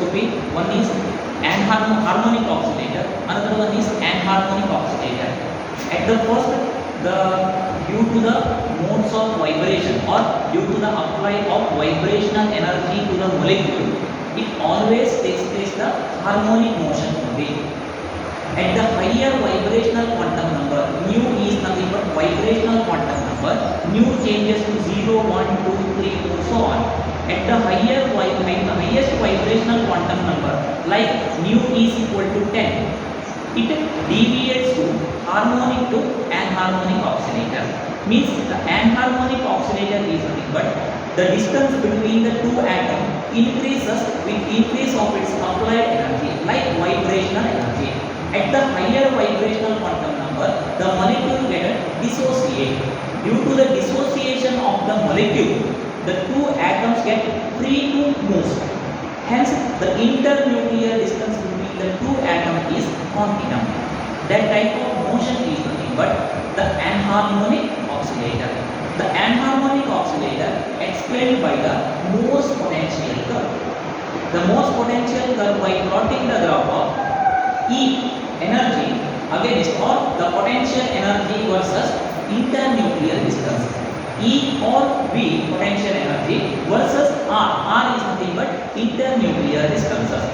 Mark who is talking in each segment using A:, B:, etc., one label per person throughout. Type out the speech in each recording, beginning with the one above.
A: spectroscopy. One is anharmonic oscillator, another one is anharmonic oscillator. At the first, due to the modes of vibration or due to the apply of vibrational energy to the molecule, it always takes place the harmonic motion only. At the higher vibrational quantum number, nu is nothing but vibrational quantum number. Nu changes to 0, 1, 2, 3, 4, so on. At the highest vibrational quantum number, like nu is equal to 10, it deviates to harmonic to anharmonic oscillator. Means the anharmonic oscillator is nothing but the distance between the two atoms increases with increase of its applied energy, like vibrational energy. At the higher vibrational quantum number, the molecule get dissociate. Due to the dissociation of the molecule, the two atoms get free to move. Hence, the internuclear distance between the two atoms is continuum. That type of motion is nothing but the anharmonic oscillator. The anharmonic oscillator explained by the Morse potential curve. The Morse potential curve by plotting the graph of E energy against or the potential energy versus internuclear distance. E or V potential energy versus R. R is nothing but internuclear distances.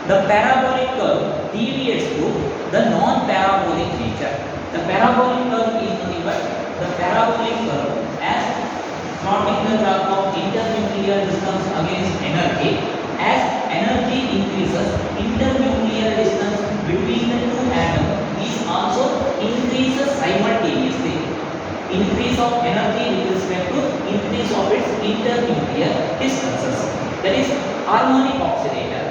A: The parabolic curve deviates to the non-parabolic nature. The parabolic curve is nothing but the parabolic curve as plotting the graph of internuclear distance against energy. As energy increases, internuclear distance between the two atoms is also increases simultaneously. Increase of energy with respect to increase of its internuclear distances. That is harmonic oscillator.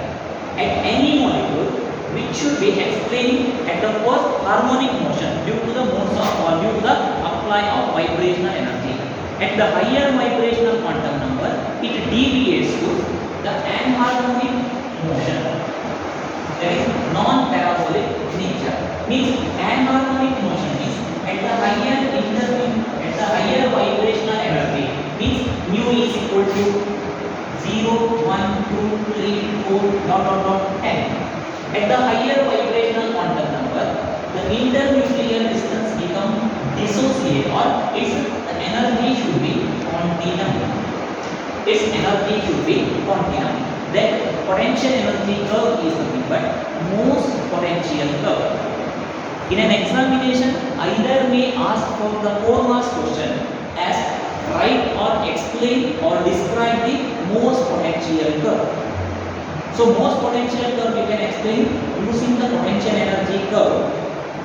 A: At any molecule which should be explaining at the first harmonic motion due to the modes of or due to the apply of vibrational energy. At the higher vibrational quantum number, it deviates to the anharmonic motion. That is non-parabolic nature. Means anharmonic motion is at the higher vibrational energy. Means mu is equal to 0, 1, 2, 3, 4, 10. At the higher vibrational quantum number, the internuclear distance becomes dissociate or its energy should be continuum. Its energy should be continuum. That potential energy curve is nothing but Morse potential curve. In an examination, either may ask for the 4 marks question as write or explain or describe the Morse potential curve. So Morse potential curve you can explain using the potential energy curve.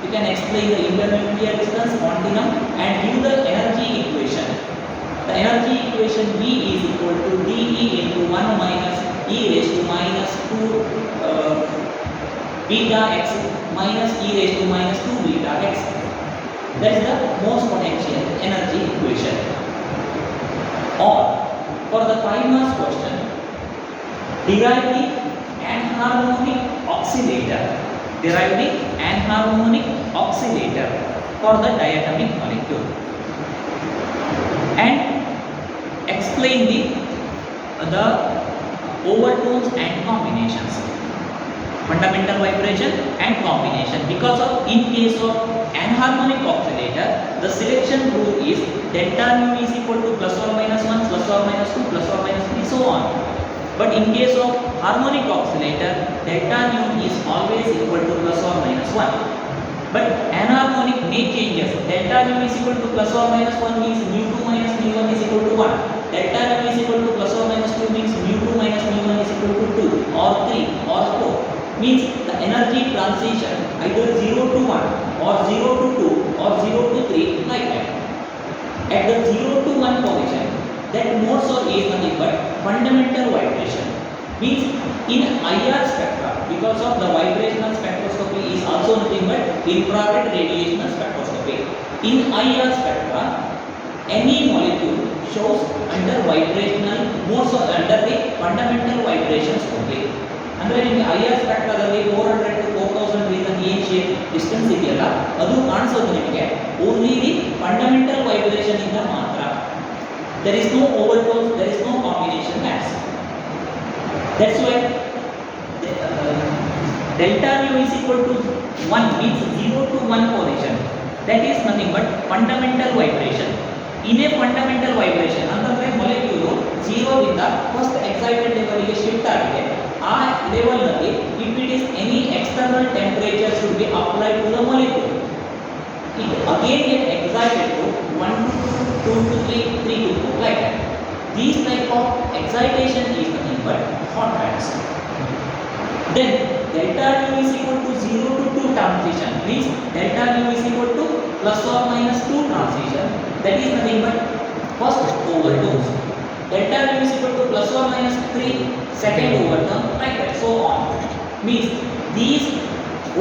A: You can explain the internuclear distance, continuum, and give the energy equation. The energy equation V is equal to dE into 1 minus e raised to minus 2 beta x minus e raised to minus 2 beta x. That is the Morse potential energy equation. Or for the 5 marks question, derive the anharmonic oscillator. Derive the anharmonic oscillator for the diatomic molecule. And explain the overtones and combinations. Fundamental vibration and combination. Because of in case of anharmonic oscillator, the selection rule is delta nu is equal to plus or minus 1, plus or minus 2, plus or minus 3, so on. But in case of harmonic oscillator, delta nu is always equal to plus or minus 1. But anharmonic may changes. Delta nu is equal to plus or minus 1 means mu 2 minus mu 1 is equal to 1. Delta nu is equal to plus or minus 2 means mu 2 minus mu 1 is equal to 2 or 3 or 4. Means the energy transition either 0 to 1 or 0 to 2 or 0 to 3 like that. At the 0 to 1 position, that Morse is nothing but fundamental vibration. Means in IR spectra, because of the vibrational spectroscopy is also nothing but infrared radiation spectroscopy. In IR spectra, any molecule shows under vibrational Morse or under the fundamental vibrations only. ಅಂದರೆ ನಿಮಗೆ IR ಸ್ಪೆಕ್ಟ್ರಾದಲ್ಲಿ 400 to 4000 reason ಏನ್ shape distance ಇದೆಯಲ್ಲ ಅದು ಕಾಣಿಸೋದು ನಿಮಗೆ only the fundamental vibration ಇಂದ ಮಾತ್ರ. There is no overtones, there is no combination bands. That's why in IR spectra, because of the vibrational spectroscopy is also nothing but infrared radiation spectroscopy. In IR spectra, any molecule shows under vibrational Morse or under the fundamental vibrations only. ಅಂದರೆ ನಿಮಗೆ IR ಸ್ಪೆಕ್ಟ್ರಾದಲ್ಲಿ 400 to 4000 reason ಏನ್ shape distance ಇದೆಯಲ್ಲ ಅದು ಕಾಣಿಸೋದು ನಿಮಗೆ only the fundamental vibration ಇಂದ ಮಾತ್ರ. That's why delta nu is equal to 1 means 0 to 1 position. That is nothing but fundamental vibration. In a fundamental vibration ಅಂತಂದ್ರೆ ಮೊಲೆಕ್ಯೂಲ್ 0 ರಿಂದ ಫಸ್ಟ್ ಎಕ್ಸೈಟೆಡ್ ಲೆವೆಲ್ ಗೆ shift ಆಗಿದೆ. ಆ ಲೆವೆಲ್ ನಲ್ಲಿ if it is any external temperature should be applied to the molecule, it again get excited to 1 to 2 to 3 3 to 4 like that. These type of excitation is nothing but hot bands. Then delta nu is equal to 0 to 2 transition means delta nu is equal to plus or minus 2 transition. That is nothing but first overdose. Delta nu is equal to plus or minus 3 second overdose like that so on. Means these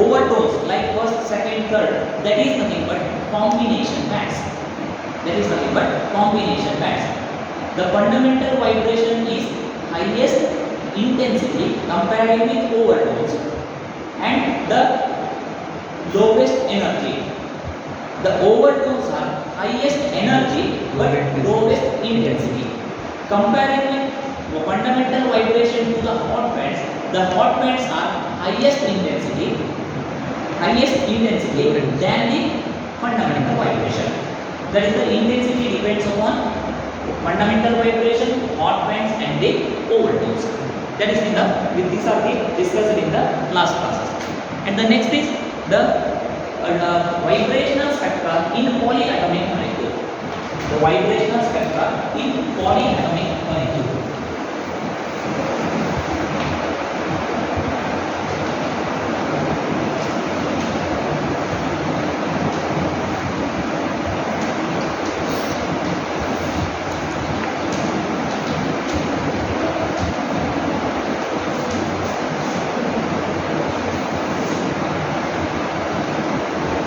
A: overdose like first, second, third, that is nothing but combination bands. That is nothing but combination bands. The fundamental vibration is highest intensity comparing with overdose and the lowest energy. The overdose are highest energy but lowest intensity. Comparing with fundamental vibration to the hot bands are highest intensity than the fundamental vibration. That is the intensity depends upon fundamental vibration, hot bands and the overdose. That is these are the discussed in the last classes. And the next is the vibrational spectra in polyatomic molecule. The vibrational spectra in polyatomic molecule.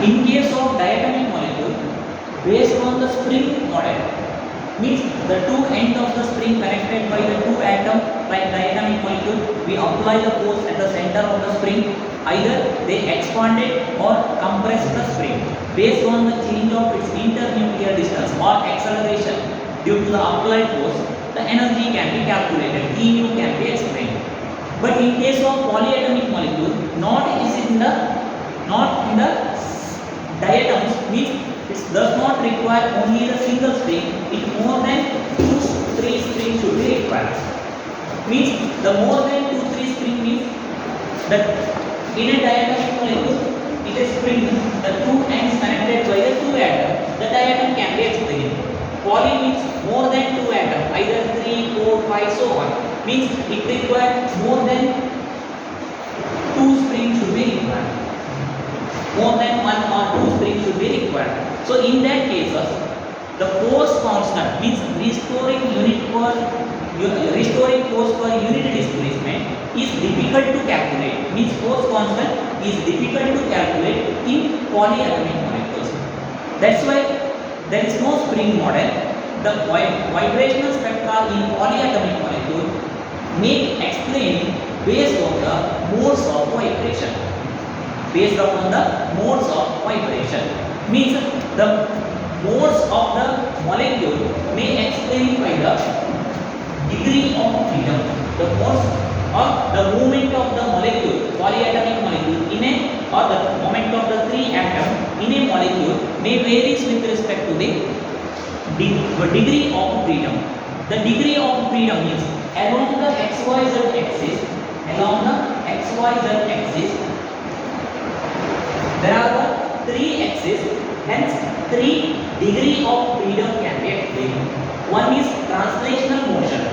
A: In case of diatomic molecule, based on the spring model, means the two ends of the spring connected by the two atoms like diatomic molecule, we apply the force at the center of the spring. Either they expanded or compressed the spring. Based on the change of its internuclear distance or acceleration due to the applied force, the energy can be calculated. E nu can be explained. But in case of polyatomic molecule, not in the diatoms means it does not require only the single string, it more than 2-3 strings should be required. Means the more than 2-3 string means that in a diatomic molecule it is spring, the two ends connected by the two atoms, the diatom can be explained. Poly means more than 2 atoms, either 3, 4, 5 so on, means it requires more than 2 strings should be required. More than 1 or 2 strings should be required. So in that cases, the force constant means restoring force per unit displacement is difficult to calculate. Means force constant is difficult to calculate in polyatomic molecules. That's why there is no spring model. The vibrational spectra in polyatomic molecule make explaining based on the modes of vibration. Based upon the modes of vibration means the modes of the molecule may explain by the degree of freedom. The modes or the movement of the molecule, polyatomic molecule in a or the moment of the 3 atoms in a molecule may varies with respect to the degree of freedom. The degree of freedom means along the XYZ axis, there are the 3 axes, hence 3 degree of freedom can be explained. One is translational motion.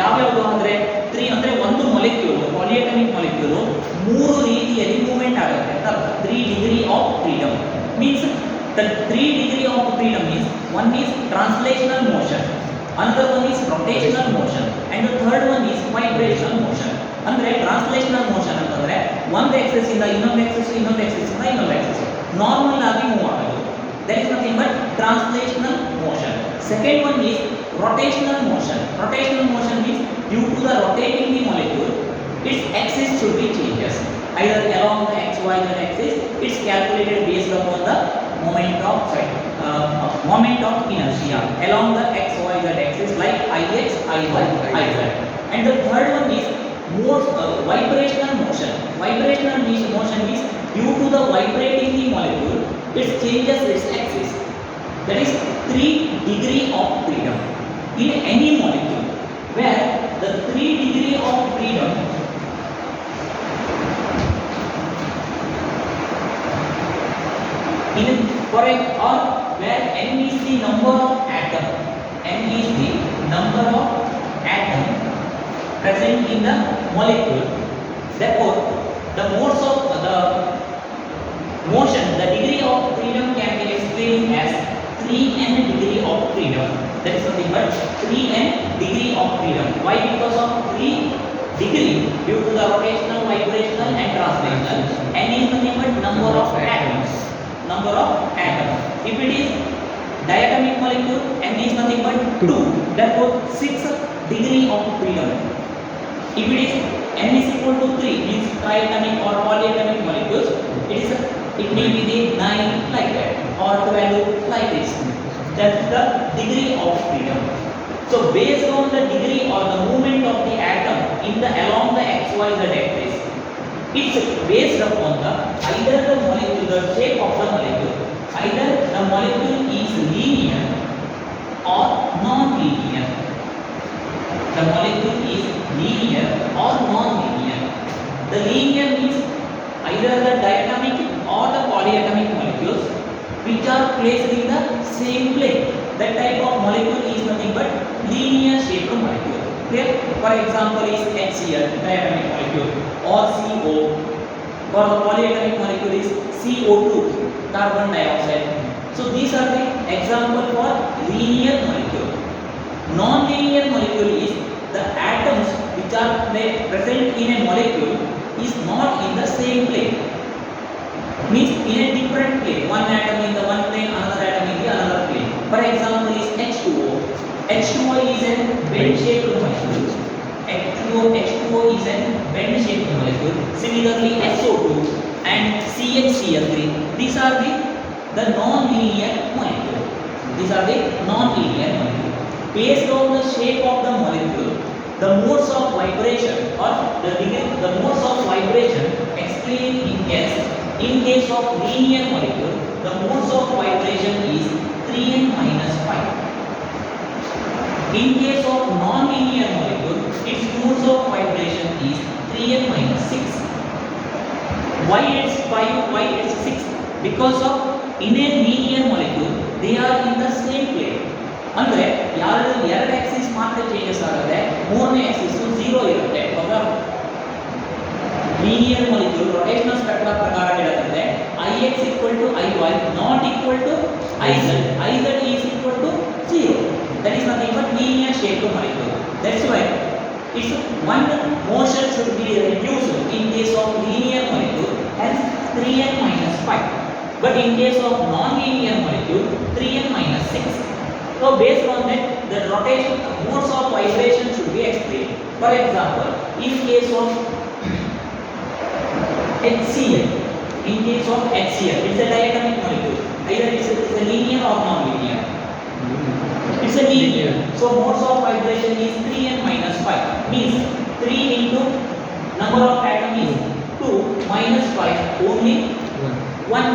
A: ಯಾವ್ಯಾವುದು ಅಂದರೆ 3 ಅಂದರೆ ಒಂದು ಮೊಲೆಕ್ಯೂಲ್ ಪಾಲಿಯಾಟಮಿಕ್ ಮೊಲೆಕ್ಯೂಲ್ 3 ರೀತಿಯಲ್ಲಿ movement ಆಗುತ್ತೆ ಅಂತ ಅರ್ಥ. 3 degree of freedom means the 3 degree of freedom means one is translational motion, another one is rotational motion and the third one is vibrational motion. ಅಂದ್ರೆ translational motion ಅಂತಂದ್ರೆ ಒಂದು ಆಕ್ಸಿಸ್ ಇಂದ ಇನ್ನೊಂದು ಆಕ್ಸಿಸ್ ಇನ್ನೊಂದು ಆಕ್ಸಿಸ್ ನಾರ್ಮಲ್ ಆಗಿ move ಆಗೋದು. That is nothing but translational motion. Second one is rotational motion. Rotational motion means due to the rotating the molecule, its axis should be changes. Either along the XYZ axis, it's calculated based upon the moment of inertia along the XYZ axis like Ix, Iy, Iz. And the third one is vibrational motion. Vibrational motion is due to the vibrating the molecule, it changes its axis. That is 3 degree of freedom in any molecule, where the 3 degree of freedom in for a or where n is the number of atom, n is the number of atom present in the molecule. Therefore, the modes of the motion, the degree of freedom can be explained as 3n degree of freedom. That is nothing but 3n degree of freedom. Why? Because of 3 degree due to the rotational, vibrational and translational. N is nothing but number of atoms. Number of atoms. If it is diatomic molecule, N is nothing but 2. Therefore, 6 degree of freedom. If it is N is equal to 3, means triatomic or polyatomic molecules, it may be the 9 like that or 12 like this. That's the degree of freedom. So based on the degree or the movement of the atom in the along the XYZ axis, it's based upon the either the molecule, the shape of the molecule, either the molecule is linear or non-linear. The molecule is linear or non-linear. The linear means either the diatomic or the polyatomic molecules which are placed in the same plane. That type of molecule is nothing but linear shaped molecule. Clear? For example is HCl, diatomic molecule, or CO. For the polyatomic molecule is CO2, carbon dioxide. So these are the example for linear molecule. Non-linear molecule is the atoms which are present in a molecule is not in the same plane. Means in a different plane. One atom in the one plane, another atom in the another plane. For example is H2O. H2O is a bend-shaped molecule. H2O is a bend-shaped molecule. Similarly, SO2 and CHCl3. These are the non-linear molecule. These are the non-linear molecule. Based on the shape of the molecule, the modes of vibration or the modes of vibration explained in case of linear molecule, the modes of vibration is 3n minus 5. In case of non-linear molecule, its modes of vibration is 3n minus 6. Why it's 5? Why it's 6? Because of in a linear molecule, they are in the same plane. ಅಂದ್ರೆ ಎರಡು Axis ಮಾತ್ರ changes ಆಗುತ್ತೆ, ಮೂರನೇ Axis 0 ಇರುತ್ತೆ. ಹೌದಾ? Linear molecule rotational spectrum ಪ್ರಕಾರ ಹೇಳುತ್ತೆ Ix Iy not equal to Iz. Iz is equal to 0. That is nothing but linear shaped molecule. That's why its one motion should be reduced in case of linear molecule as 3n minus 5. But in case of non-linear molecule, 3n minus 6. So based on that, the rotation modes of vibration should be explained. For example, in case of HCl, it's a diatomic molecule. Either it's a linear or non-linear. It's a linear. So modes of vibration is 3n minus 5. Means 3 into number of atom is 2 minus 5 only one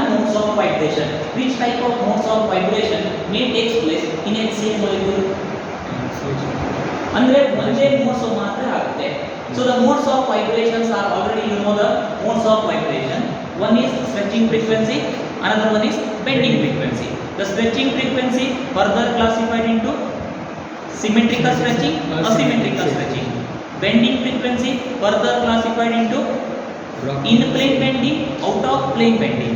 A: modes of vibration. Which type of modes of vibration may take place in HCl molecule? Andre only modes ಮಾತ್ರ ಆಗುತ್ತೆ. So the modes of vibrations are already you know the modes of vibration. One is stretching frequency, another one is bending frequency. The stretching frequency further classified into symmetrical stretching, asymmetrical stretching. Bending frequency further classified into in plane bending, out of plane bending.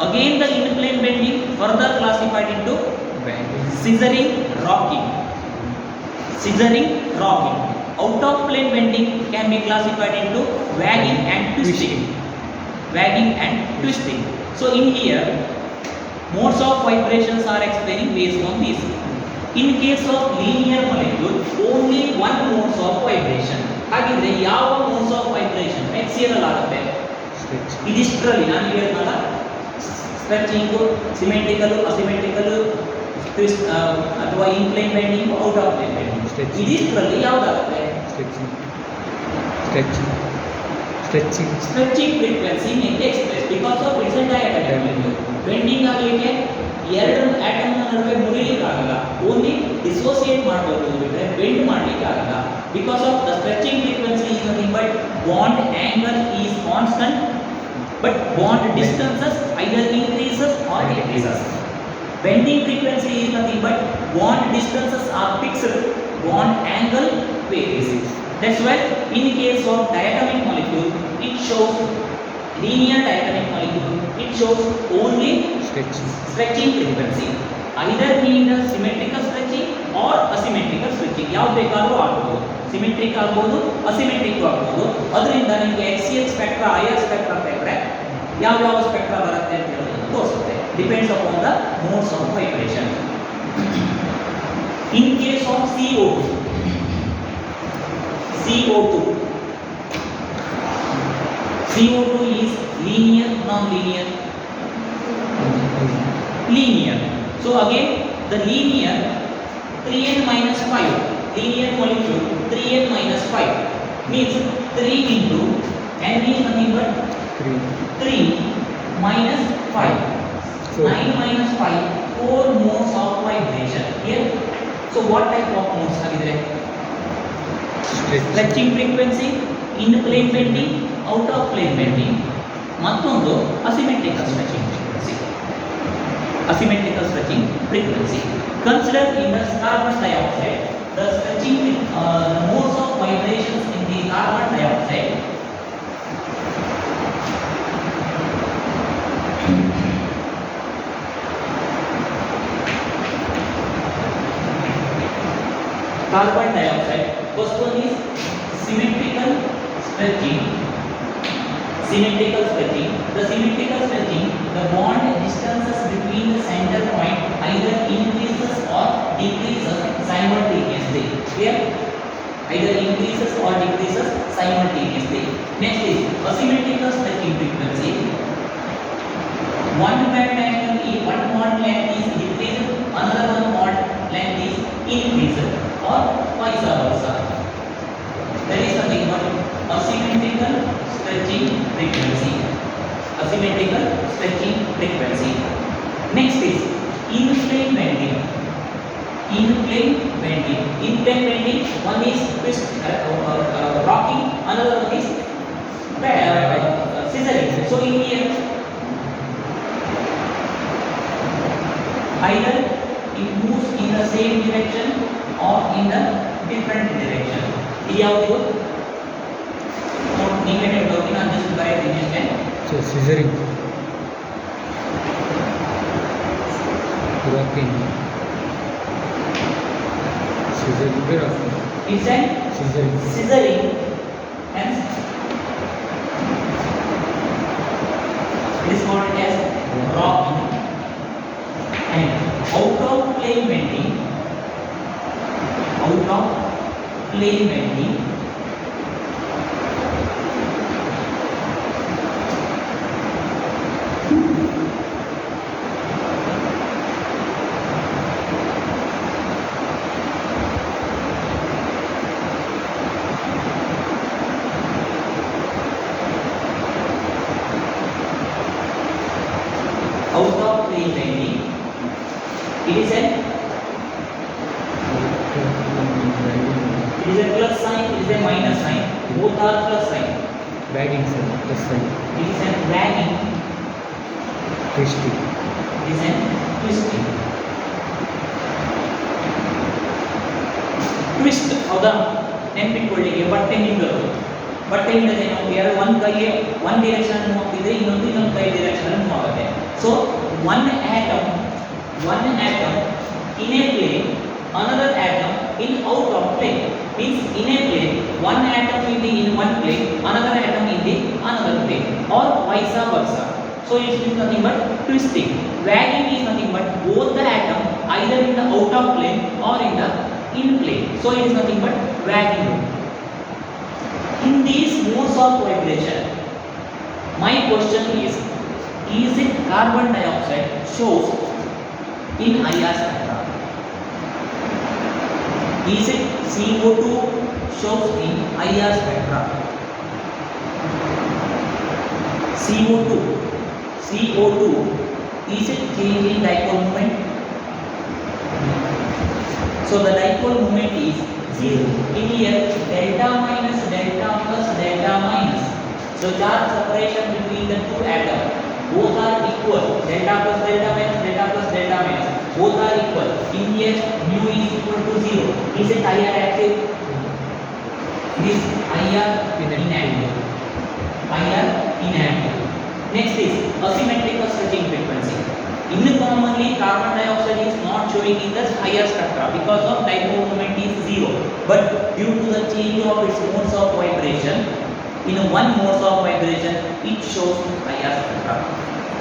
A: Again the in plane bending further classified into scissoring, rocking. Out of plane bending can be classified into wagging and twisting. So in here modes of vibrations are explaining based on this. In case of linear molecule, only one modes of vibration. ಹಾಗಿದ್ರೆ ಯಾವ modes of vibration HCl ಆಗುತ್ತೆ? ಇದಿಷ್ಟರಲ್ಲಿ ನಾನು ಹೇಳಿದ್ನಲ್ಲ, stretching, symmetrical, asymmetrical, twist ಅಥವಾ in plane bending, out of plane bending. ಇದಿಷ್ಟರಲ್ಲಿ ಯಾವ್ದಾಗುತ್ತೆ? Stretching frequency may take place because of its diatomic molecule. Bending ಆಗಲಿಕ್ಕೆ ಎರಡು ಆಟಮ್ ನಡುವೆ ಮುರಿಲಿಕ್ಕೆ ಆಗಲ್ಲ, ಓನ್ಲಿ ಡಿಸೋಸಿಯೇಟ್ ಮಾಡಬಹುದು ಬಿಟ್ಟರೆ ಬೆಂಡ್ ಮಾಡಲಿಕ್ಕೆ ಆಗಲ್ಲ. Because of the stretching frequency is nothing but bond angle is constant, but bond distances either increases or decreases. Bending frequency is nothing but bond distances are fixed, bond angle varies. That's why in case of diatomic molecule, it shows linear diatomic molecule, it shows only stretching frequency. Either in the symmetrical stretching or asymmetrical stretching. ಯಾವುದು ಬೇಕಾದರೂ ಆಗಬಹುದು, symmetric ಆಗಬಹುದು, asymmetric ಆಗಬಹುದು. ಅದರಿಂದ ನಿಮಗೆ HCl spectra, IR spectra ತೆಗೆದ್ರೆ ಯಾವ spectra ಬರುತ್ತೆ ಅಂತ ಹೇಳೋದನ್ನು ತೋರಿಸುತ್ತೆ. Depends upon the modes of vibration. In case of CO2 is linear, non-linear? Linear. So again, the linear 3n minus 5, linear molecule 3n minus 5 means 3 into n is nothing but 3 minus 5. 9 minus 5, 4 modes of vibration here. So what type of modes agidre? Stretching frequency, in plane bending, out of plane bending. ಮತ್ತೊಂದು asymmetrical stretching frequency. Asymmetrical stretching frequency. Consider in the carbon dioxide, the stretching the modes of vibrations in the carbon dioxide. Carbon dioxide, first one is symmetrical stretching. The symmetrical stretching, the bond distances between the center point either increases or decreases simultaneously. Clear? Either increases or decreases simultaneously. Next is asymmetrical stretching frequency. One bond length is decreased, another one bond length is increased, or vice versa. There is something called asymmetrical stretching frequency. Next is in-plane bending. One is twist, rocking, another one is scissoring. So in here, either it moves in the same direction or in the different direction. ಯಾವುದು negative token on this correct resistance.
B: So scissoring, rocking, rocking.
A: It's a scissoring, hence it is called as rocking. And out of plane bending, it is a plus sign, it is a minus sign. Both are plus sign.
B: Wagging sign, plus sign.
A: It is a wagging.
B: Twisting.
A: It is a twisting. Twist. ಹೌದಾ? ನೆನಪಿಟ್ಕೊಳ್ಳಿಕ್ಕೆ ಬಟ್ಟೆಯಿಂದ ನಾವು ಎರಡು ಒಂದು ಕೈಗೆ ಒಂದು direction move ಆಗ್ತಿದ್ರೆ ಇನ್ನೊಂದು ಕೈ ಡೈರೆಕ್ಷನ್ ಮೂವ್ ಆಗುತ್ತೆ. So one atom in a plane, another atom in out of plane. Means in a plane, one atom will be in one plane, another atom in the another plane, or vice versa. So it is nothing but twisting. Wagging is nothing but both the atom either in the out of plane or in the in plane. So it is nothing but wagging. In these modes of vibration, my question is it carbon dioxide shows in IR spectra? Is it CO2 shows in IR spectra? CO2. CO2 is a change in dipole moment. So the dipole moment is 0. In here, delta minus delta plus delta minus. So charge separation between the two atoms, both are equal. Delta plus delta minus delta plus delta minus. Both are equal. In here, mu is equal to 0. Is it IR active? This IR inactive. IR inactive. Next is asymmetrical stretching frequency. Commonly, carbon dioxide is not showing in the higher spectra because of dipole moment is 0. But due to the change of its modes of vibration, in one mode of vibration, it shows higher spectra.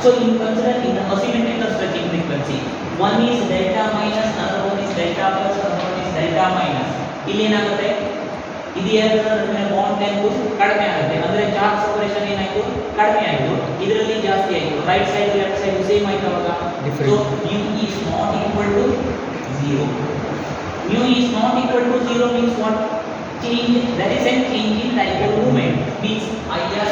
A: So, consider in the asymmetrical stretching frequency, one is delta minus, another one is delta plus, another one is delta minus. ಇಲ್ಲಿ ಏನಾಗುತ್ತೆ, ಇದು ಏನಾಗುತ್ತೆ bond length ಕಡಿಮೆ ಆಗುತ್ತೆ, ಅಂದ್ರೆ charge separation ಏನಾಯ್ತು ಕಡಿಮೆ ಆಯಿತು, ಇದರಲ್ಲಿ ಜಾಸ್ತಿ ಆಯಿತು, right side left side same ಆಯ್ತು ಅವಾಗ. So mu is not equal to 0. Mu is not equal to 0 means what? Change, that is a change in dipole moment, means IR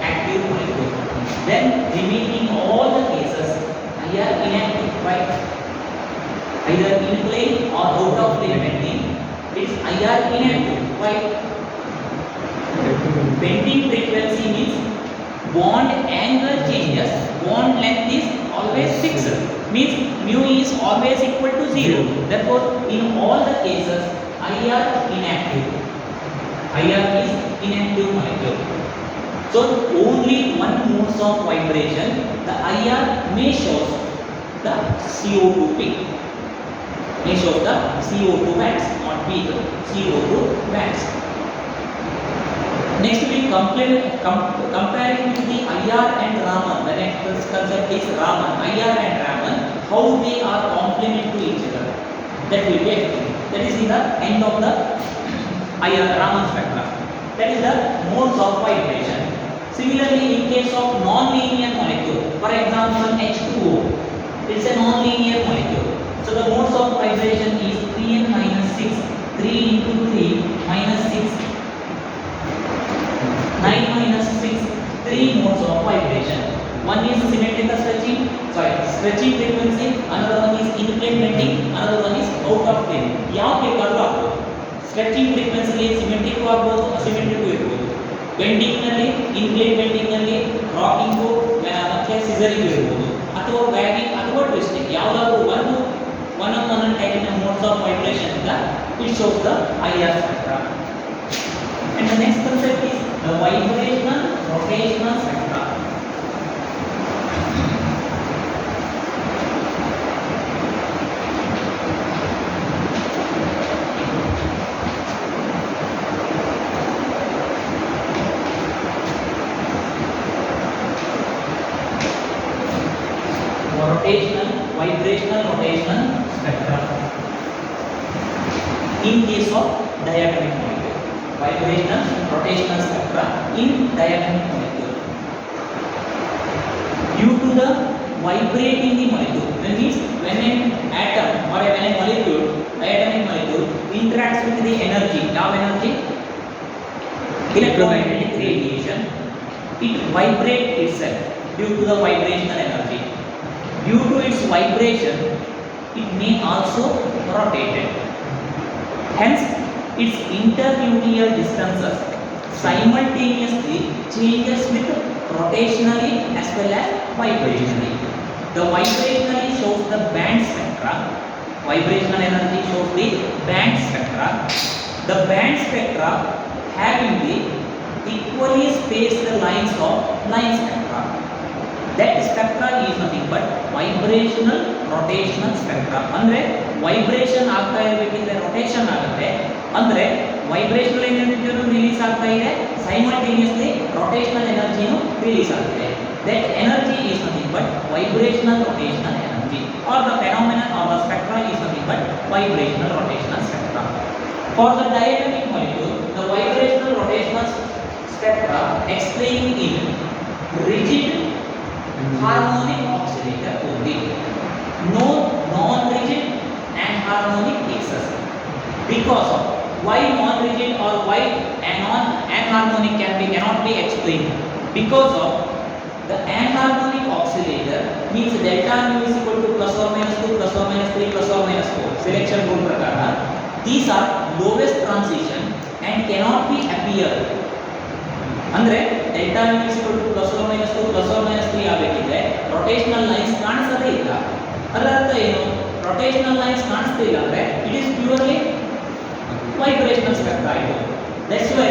A: active molecule. Then remaining all the cases IR inactive, right? Either in plane or out of plane bending, it's IR inactive. Why? Bending frequency means bond angle changes, bond length is always fixed. Means mu is always equal to 0. Therefore, in all the cases, IR inactive. IR is inactive molecule. So only one mode of vibration, the IR may show the CO2 peak. May show the CO2 bands, not peak, CO2 bands. Next we comparing with the IR and Raman. The next concept is Raman. IR and Raman, how they are complement to each other. That will be explained. That is in the end of the IR Raman spectra. That is the modes of vibration. Similarly, in case of non-linear molecule, for example H2O, it's a non-linear molecule. So the modes of vibration is 3n minus 6, 3 into 3 minus 6, 9 minus 6, 3 modes of vibration. One is symmetrical stretching frequency, another one is in plane bending, another one is out of plane. ಯಾವ ಬೇಕಾದರೂ ಆಗ್ಬೋದು. Stretching ಫ್ರೀಕ್ವೆನ್ಸಿಲಿ symmetric ಆಗ್ಬೋದು, asymmetric ಇರ್ಬೋದು. Bending ನಲ್ಲಿ, ಇನ್ plane bending ನಲ್ಲಿ ರಾಕಿಂಗು ಮತ್ತೆ caesarean ಇರ್ಬೋದು, ಅಥವಾ ವ್ಯಾಗಿಂಗ್ ಅಥವಾ ಟ್ವಿಸ್ಟಿಂಗ್, ಯಾವುದಾದ್ರೂ one type of modes of vibration it shows the IR spectra. And the next concept is the vibrational rotational spectra. Vibrational rotational spectra in case of diatomic molecule. Vibrational rotational spectra in diatomic molecule. Due to the vibrating the molecule, that means when an atom or when a molecule, diatomic molecule interacts with the energy, now energy, electromagnetic radiation, it vibrates itself due to the vibrational energy. Due to its vibration, it may also rotate it. Hence, its internuclear distances simultaneously changes with rotationally as well as vibrationally. The vibrationally shows the band spectra. Vibrational energy shows the band spectra. The band spectra having the equally spaced lines of line spectra. That spectra is nothing but vibrational rotational spectra. ಅಂದ್ರೆ vibration ಆಗ್ತಾ ಇರಬೇಕಿದ್ರೆ rotation ಆಗುತ್ತೆ, ಅಂದ್ರೆ vibrational ಎನರ್ಜಿನೂ release ಆಗ್ತಾ ಇದೆ, simultaneously rotational ಎನರ್ಜಿನೂ release ಆಗುತ್ತೆ. That energy is nothing but vibrational rotational energy, or the phenomenon or the spectra is nothing but vibrational rotational spectra. For the diatomic molecule, the vibrational rotational spectra explained in rigid harmonic oscillator only, no non-rigid and harmonic cases. Because of why non-rigid or why anharmonic cannot be explained? Because of the anharmonic oscillator means delta nu is equal to plus or minus 2, plus or minus 3, plus or minus 4. Selection rule prakara these are lowest transition and cannot be appear. ಅಂದ್ರೆ delta nu is equal to plus or minus 2, plus or minus 3 ಆಗಬೇಕಿದ್ರೆ rotational lines ಕಾಣಿಸದೇ ಇಲ್ಲ. ಅದರ ಅರ್ಥ ಏನು? rotational lines ಕಾಣಿಸ್ತಿಲ್ಲ ಅಂದ್ರೆ it is purely vibrational spectra ಇದು. That's why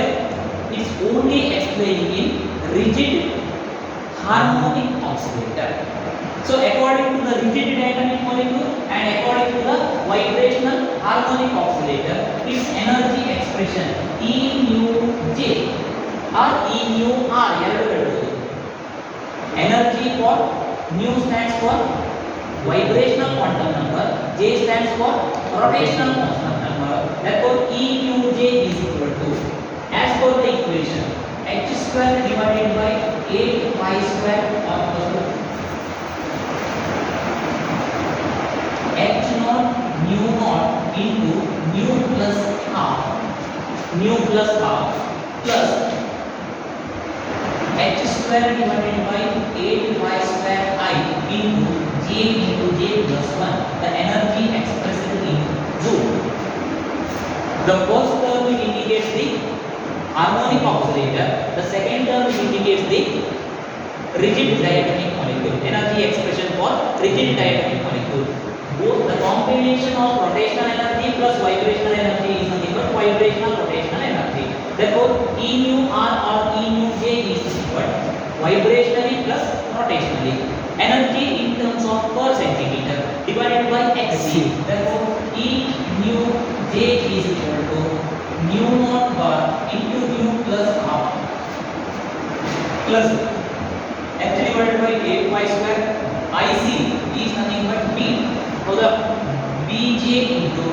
A: it's only explaining in rigid harmonic oscillator. So according to the rigid dynamic molecule and according to the vibrational harmonic oscillator, its energy expression E nu J or E nu R ಎರಡು energy for nu stands for vibrational quantum number, J stands for rotational constant number. Therefore E nu J is equal to, as per the equation, h square divided by 8 pi square or plus h naught nu naught into nu plus half plus h square divided by 8 pi square I into j plus 1. The energy expressed in joule. The first term indicates the harmonic oscillator, the second term indicates the rigid diatomic molecule, energy expression for rigid diatomic molecule. Both the combination of rotational energy plus vibrational energy is nothing but vibrational rotational energy. Therefore E nu R or E nu J is equal vibrationally plus rotationally. Energy in terms of per centimeter divided by Xc. Therefore E nu J is equal to nu naught bar into nu plus half plus h divided by 8 pi square. Ic is nothing but B. So the Bj into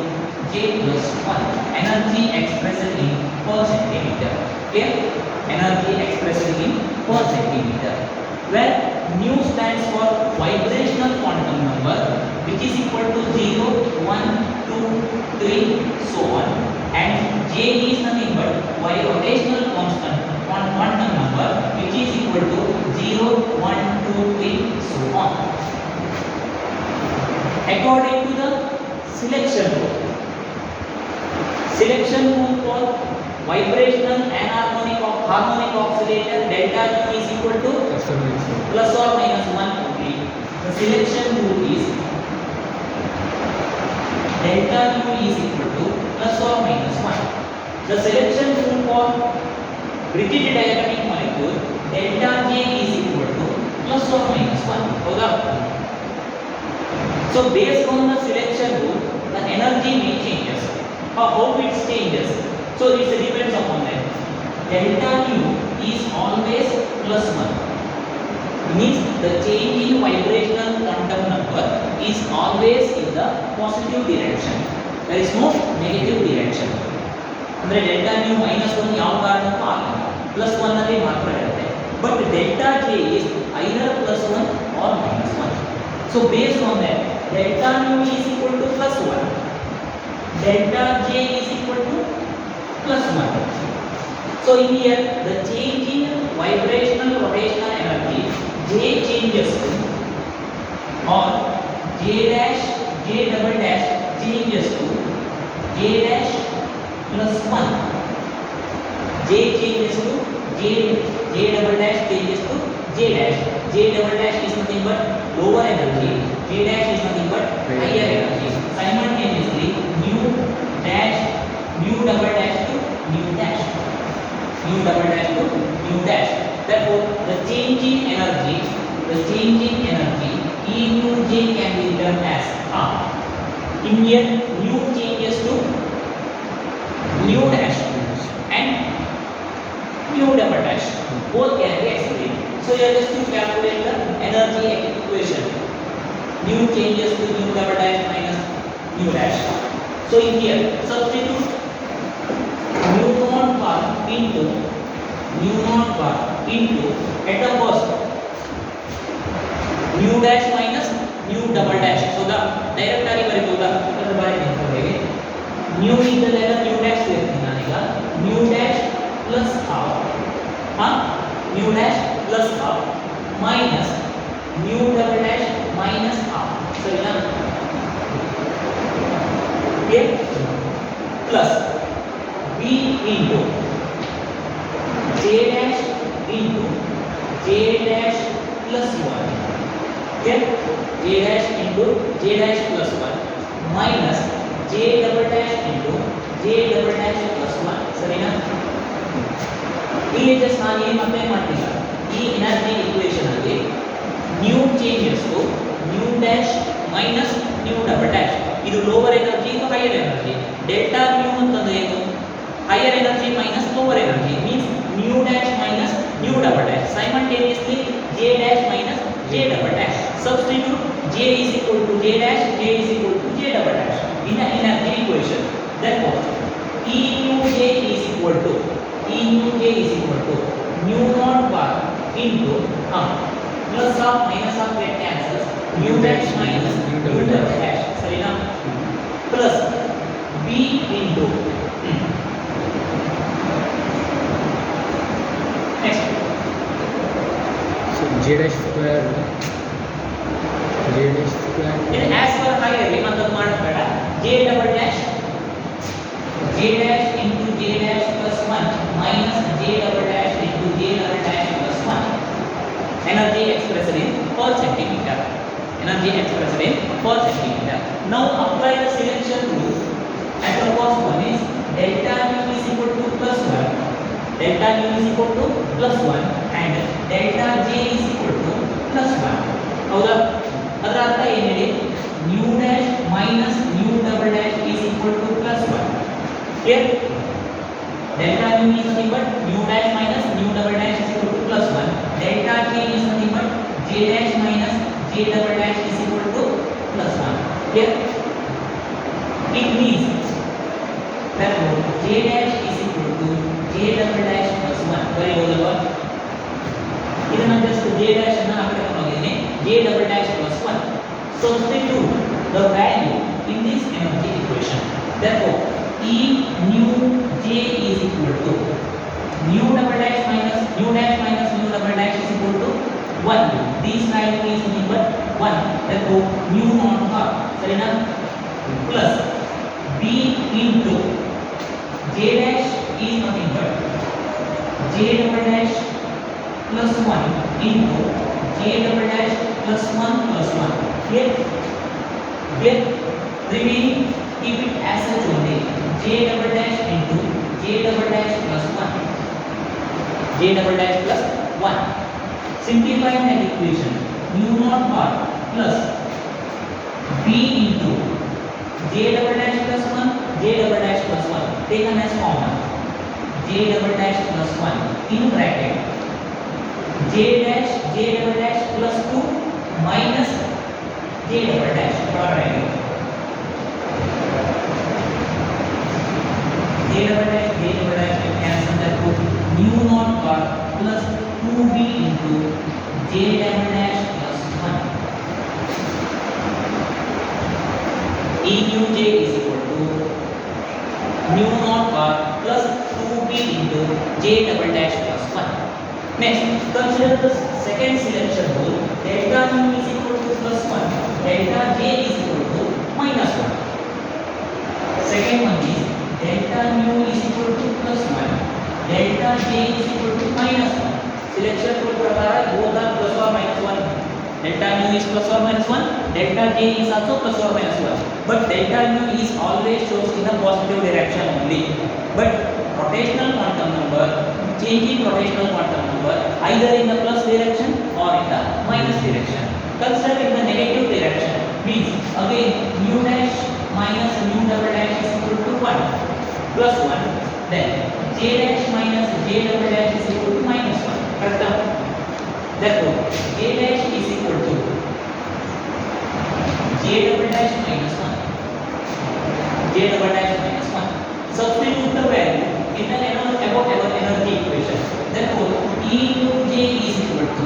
A: J plus 1. Energy expressed in per centimeter. Clear? Energy expressed in per centimeter. Where nu stands for vibrational quantum number, which is equal to 0, 1, 2, 3, so on. And J is nothing but rotational constant quantum number, which is equal to 0, 1, 2, 3, so on. According to the selection rule for vibrational anharmonic or harmonic oscillator, delta nu is equal to plus or minus 1 only. The selection rule is delta nu is equal to plus or minus 1. The selection rule for rigid diatomic molecule, delta J is equal to plus or minus 1. So based on the selection rule, the energy may changes. How it changes? So it depends upon that. Delta nu is always plus 1. Means the change in vibrational quantum number is always in the positive direction. There is no negative direction. ಅಂದರೆ delta nu minus 1 ಯಾವ ಕಾರಣಕ್ಕೂ ಆಗಲ್ಲ, plus 1 ಅಲ್ಲಿ ಮಾತ್ರ ಇರುತ್ತೆ. But delta J is either plus 1 or minus 1. So based on that delta nu is equal to plus 1, delta J is equal to plus 1. So in here the change in vibrational rotational energy, J changes to, or J dash J double dash changes to J dash plus 1. J changes to J double dash changes to J dash. J double dash is nothing but lower energy, J dash is nothing but higher energy. Simultaneously mu dash mu double dash to mu dash, mu double dash to mu dash. Therefore the change in energy E nu J can be written as R. In here mu changes to mu dash and mu double dash, both can be explained. So here just to calculate the energy equation, mu changes to mu double dash minus mu dash. So in here substitute mu naught bar into at the first mu dash minus mu double dash. So the direct ಆಗಿ ಬರೀಬಹುದಾ? ಅದರ ಬಾರಿ mu ಇದ್ದಲ್ಲೆಲ್ಲ mu dash ಸೇರ್ತೀನಿ. plus half minus mu double dash minus half ಸರಿನಾ here plus b into j dash into j dash plus 1 here j dash into j dash plus 1 minus j double dash into j double dash plus 1 ಸರಿನಾ ಇಲ್ಲಿ just ನಾನು ಏನು apply ಮಾಡ್ತಿಲ್ಲ ಈ energy equation ಅಲ್ಲಿ nu changes to nu dash minus nu double dash ಇದು lower energy ಇದು higher energy delta nu ಅಂತಂದ್ರೆ ಏನು higher energy minus lower energy means nu dash minus nu double dash simultaneously j dash minus j double dash substitute j is equal to j dash j is equal to j double dash in an energy equation therefore e nu j is equal to nu naught bar into plus of minus of get cancels nu dash minus nu double dash ಸರಿನಾ plus b into next
B: So J dash square.
A: in as per higher ಏನಾದರೂ ಮಾಡಬೇಡ j double dash into j dash plus 1 minus j double dash into j double dash plus 1 energy expressed in per centimeter now apply the selection rule at the first one is delta mu is equal to plus 1 and delta j is equal to plus 1 ಹೌದಾ ಅದರ ಅರ್ಥ ಏನು ಹೇಳಿ nu dash minus nu double dash is equal to plus 1 here delta mu is nothing but nu dash minus nu double dash is equal to plus 1 delta j is nothing but j dash minus j double dash is equal to plus 1 here it means therefore j dash is equal to j double dash plus 1 ಬರೆಯಬಹುದಲ್ವಾ ಇದನ್ನ just j dash ಅನ್ನು ಆ ಕಡೆ ತಗೊಂಡಿದ್ದೀನಿ j double dash plus 1 substitute the value in this energy equation therefore e nu j is equal to nu double dash minus nu double dash is equal to 1 this value is nothing but 1 therefore nu naught half ಸರಿನಾ plus b into j dash is nothing but j double dash plus 1 into j double dash plus 1 plus 1 here remaining keep it as such only j double dash into j double dash plus 1 simplifying that equation nu naught bar plus b into j double dash plus 1 j double dash plus 1 taken as common j double dash plus 1 in bracket j double dash plus 2 minus j double dash j double dash cancel that to nu naught bar plus 2b into j double dash plus 1 e nu j is equal to nu naught bar plus 2b into j double dash plus 1 next consider the second selection rule delta mu is equal to plus 1 delta j is equal to minus 1 second one is delta mu is equal to plus 1 delta j is equal to minus 1 selection rule प्रकार both are plus or minus 1 delta mu is plus or minus 1 delta j is also plus or minus 1 but delta mu is always shows in the positive direction only but rotational quantum number changing rotational quantum number either in the plus direction or in the minus direction consider in the negative direction means again nu dash minus nu double dash is equal to 1 plus 1 then j dash minus j double dash is equal to minus 1 correct therefore j dash is equal to j double dash minus 1 substitute the value in the above energy equation therefore e nu j is equal to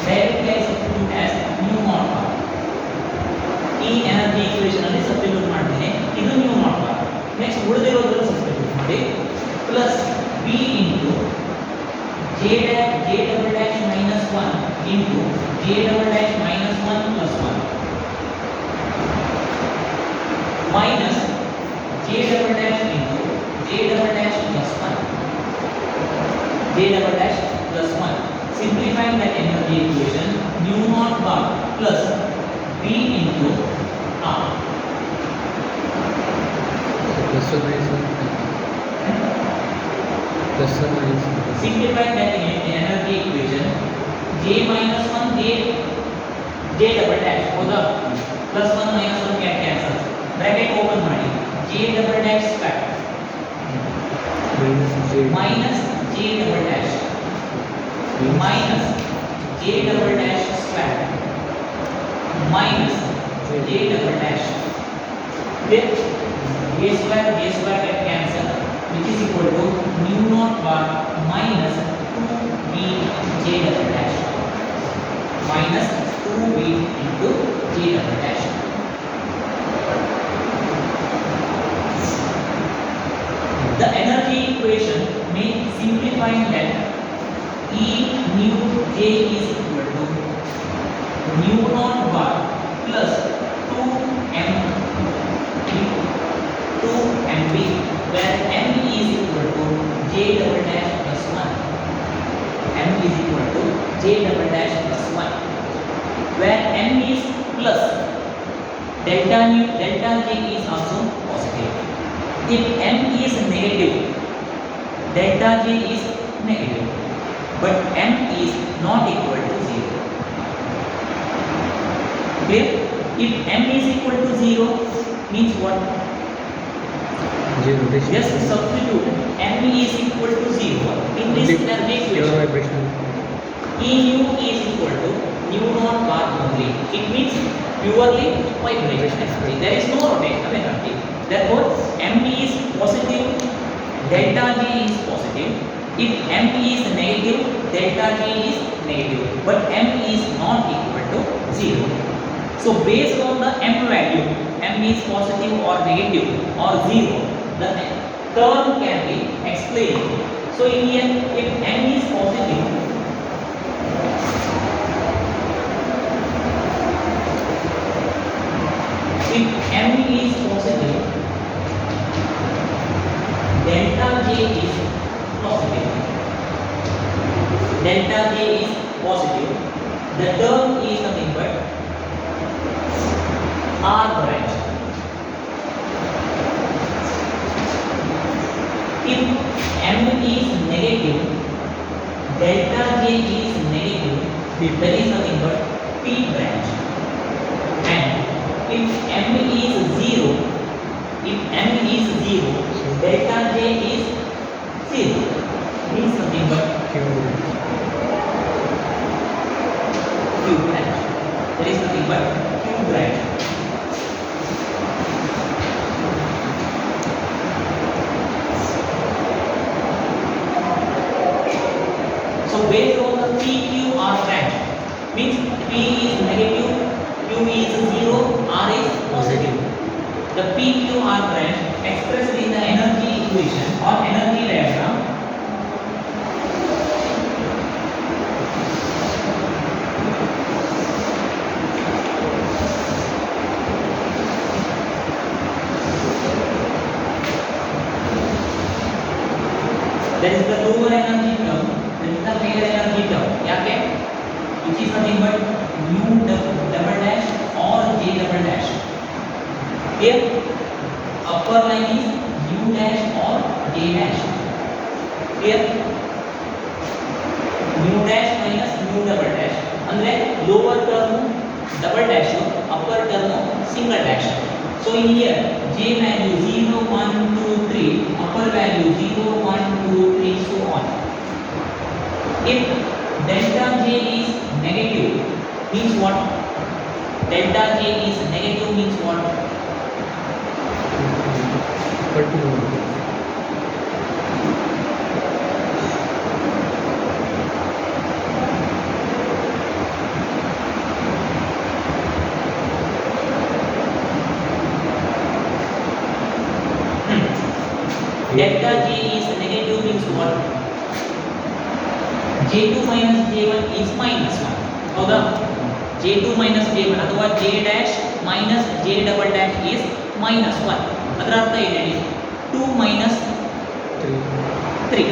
A: directly I substitute as nu naught bar ಈ energy equation ಅಲ್ಲಿ substitute ಮಾಡ್ತೀನಿ ಇದು nu naught bar next ಉಳಿದಿರೋದನ್ನ substitute ಮಾಡಿ plus b into j double dash minus 1 into j double dash minus 1 plus 1 minus j double dash into j double dash plus 1 j double dash plus 1. Simplifying that energy equation, nu naught bar plus v into r.
B: Plus or minus 1. Plus or minus 1.
A: Simplifying that energy equation, j minus 1 j double dash होगा plus 1 minus 1 क्या cancel bracket open ಮಾಡಿ j double dash square minus j double dash minus j double dash square minus j double dash फिर a square get cancel which is equal to nu naught bar minus 2b j double dash minus 2b into j double dash. The energy equation may simplify that E nu j is equal to nu naught bar plus 2mb where m is equal to j double dash plus 1 m is equal to j double dash plus 1 where m is plus delta j is also positive. If m is negative, delta j is negative, but m is not equal to 0. Clear? If m is equal to 0, means what? Just substitute m is equal to 0 in this energy equation. E nu is equal to nu naught bar only. It means purely vibration energy. There is no rotational energy. Therefore, m is positive, delta j is positive. If m is negative, delta j is negative. But m is not equal to 0. So, based on the m value, m is positive or negative or 0, the term can be explained. So, in here, if m is positive, if m is positive, delta j is positive. Delta j is positive. The term is nothing but R branch. If m is negative, delta j is negative, that is nothing but P branch. And if m is 0, delta j is 0, means nothing but Q branch. There is nothing but Q branch. So based on the PQR branch, means P is negative, Q is 0, R is positive. The PQR branch expressed in the energy equation or energy diagram that is the lower energy term, that is the higher energy term. Yeah, okay? Which is nothing but nu double dash or j double dash. Here, upper line is nu dash or j dash. Here, nu dash minus nu double dash. Andre lower term double dash, upper term single dash. So in here, j value 0, 1, 2, 3, upper value 0, 1, 2, 3, so on. If delta j is negative, means what? Delta j is negative means what? Delta G is negative means what? J2 minus J1 is minus 1. ಹೌದಾ? J2 minus J1 ಅಥವಾ J dash minus J double dash is minus 1. ಅದರ ಅರ್ಥ ಏನು ಹೇಳಿ? 2 minus 3.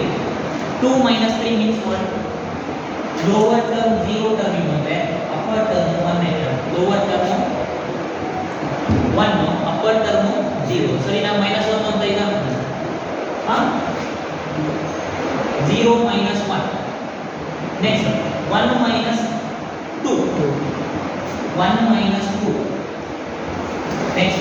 A: 2 minus 3 means what? Lower term 0 term ಇರುತ್ತೆ, upper term 1 ಇದೆ. Lower term 1, upper term 0. ಸರಿ, ನಾವು minus 1 ಅಂತ ಈಗ 0 minus 1. Next 1 minus 2. 1 minus 2. Next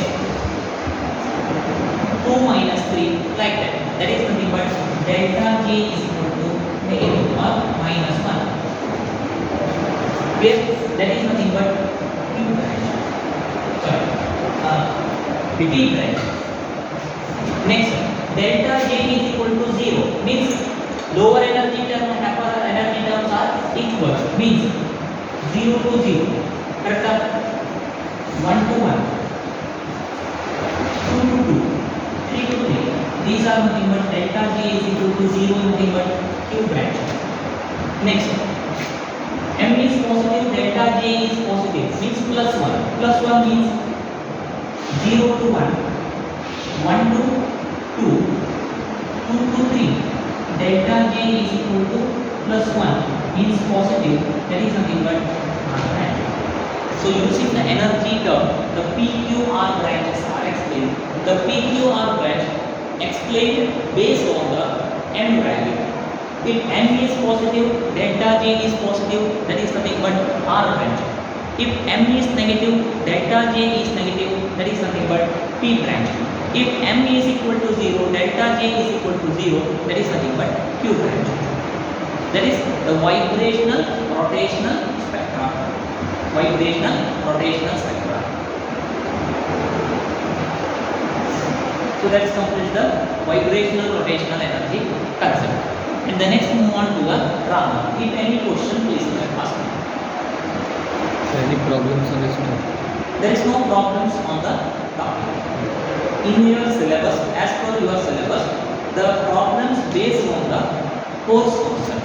A: 2 minus 3, like that. That is nothing but delta J is equal to negative or minus 1. Where that is nothing but Q branch. Sorry, P branch. Next, delta J is equal to 0 means lower energy term and upper energy terms are equal, means 0 to 0. Correct? 1 to 1, 2 to 2, 3 to 3. These are nothing but delta J is equal to 0, nothing but Q branch. Next, M is positive, delta J is positive, means plus 1. Plus 1 means 0 to 1, 1 to 2, 2 to 3. Delta J is equal to plus 1 means positive, that is nothing but R branch. So using the energy term, the PQR branches are explained. The PQR branch explained based on the M value. If M is positive, delta J is positive, that is nothing but R branch. If M is negative, delta J is negative, that is nothing but P branch. If M is equal to 0, delta J is equal to 0, that is nothing but Q branch. That is the vibrational rotational spectra. Vibrational rotational spectra. So let's complete the vibrational rotational energy concept. And the next move on to the Raman. If any question, please ask me.
B: So any problems on this one?
A: There is no problems on the topic. In your syllabus, as per your syllabus, the problems based on the force concept.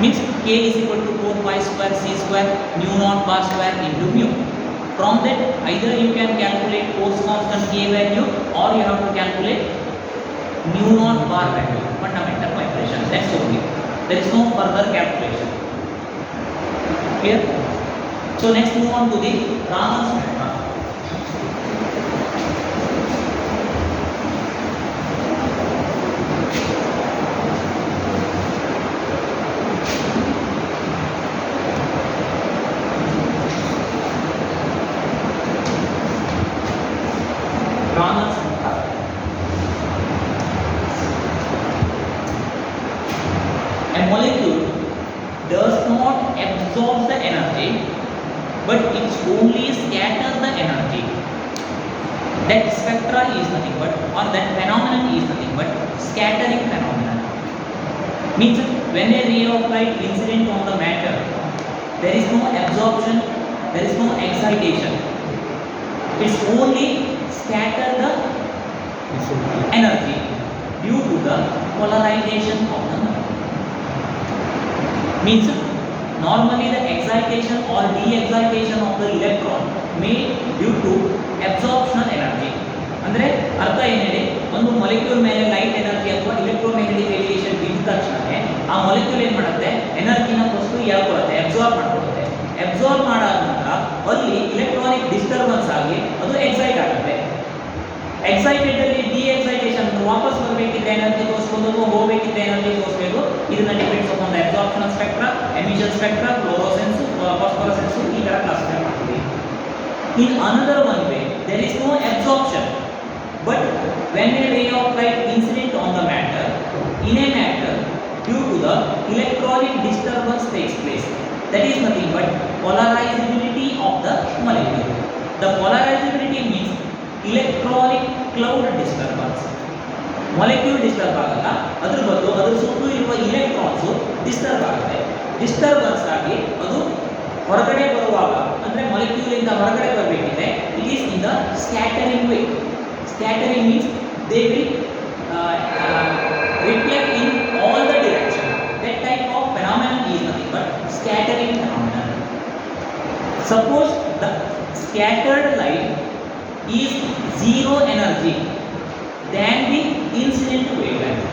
A: Means K is equal to 4 pi square C square mu naught bar square into mu. From that, either you can calculate force constant K value or you have to calculate mu naught bar value, fundamental vibration. That's only. There is no further calculation. Clear? So next move on to the Raman spectra. Raman spectra. A molecule does not absorb the energy, but it only scatters the energy. That spectra is nothing but, or that phenomenon is nothing but scattering phenomenon. Means when a ray of light incident on the matter, there is no absorption, there is no excitation. It's only scatter the energy due to the polarization of the matter. Means normally the excitation or de-excitation of the electron may due to absorption energy. ಅಂದರೆ ಅರ್ಥ ಏನು ಹೇಳಿ, ಒಂದು ಮೊಲೆಕ್ಯೂಲ್ ಮೇಲೆ light energy ಅಥವಾ electromagnetic radiation ಬಿದ್ದ ತಕ್ಷಣ ಆ ಮೊಲೆಕ್ಯೂಲ್ ಏನು ಮಾಡುತ್ತೆ, ಎನರ್ಜಿನ ಫಸ್ಟ್ ಹೇಳ್ಕೊಳುತ್ತೆ, ಅಬ್ಸಾರ್ಬ್ ಮಾಡ್ಕೊಳುತ್ತೆ. ಅಬ್ಸಾರ್ಬ್ ಮಾಡಾದ ನಂತರ ಅಲ್ಲಿ ಇಲೆಕ್ಟ್ರಾನಿಕ್ ಡಿಸ್ಟರ್ಬೆನ್ಸ್ ಆಗಿ ಅದು ಎಕ್ಸೈಟ್ ಆಗುತ್ತೆ. ಎಕ್ಸೈಟೆಡ್ ಅಲ್ಲಿ ಡಿ ಎಕ್ಸೈಟೇಷನ್ ವಾಪಸ್ ಬರಬೇಕಿದ್ರೆ ಎನರ್ಜಿ ತೋರಿಸ್ಬೋದು, ಹೋಗಬೇಕಿದ್ರೆ ಎನರ್ಜಿ ತೋರಿಸಬೇಕು. ಇದನ್ನ depends on the absorption spectra, emission spectra, fluorescence, phosphorescence, ಈ ತರ ಕ್ಲಾಸಿಫೈ ಮಾಡ್ತೀವಿ. In another one way, there is no absorption, but when a ray of light incident on the matter, in a matter, due to the electronic disturbance takes place. That is nothing but polarizability of the molecule. The polarizability means electronic cloud disturbance. Molecule disturb ಆಗಲ್ಲ, ಅದರ ಬದಲು ಅದರ ಸುತ್ತಲೂ ಇರುವ electrons disturb ಆಗುತ್ತೆ. Disturbance ಆಗಿ ಅದು ಹೊರಗಡೆ ಬರುವಾಗ, ಅಂದರೆ ಮಾಲಿಕ್ಯೂಲ್ ಇಂದ ಹೊರಗಡೆ ಬರಬೇಕಿದ್ರೆ it is in the scattering way. Scattering means they will reflect in all the direction. That type scattering phenomenon. Suppose the scattered light is zero energy than the incident wavelength.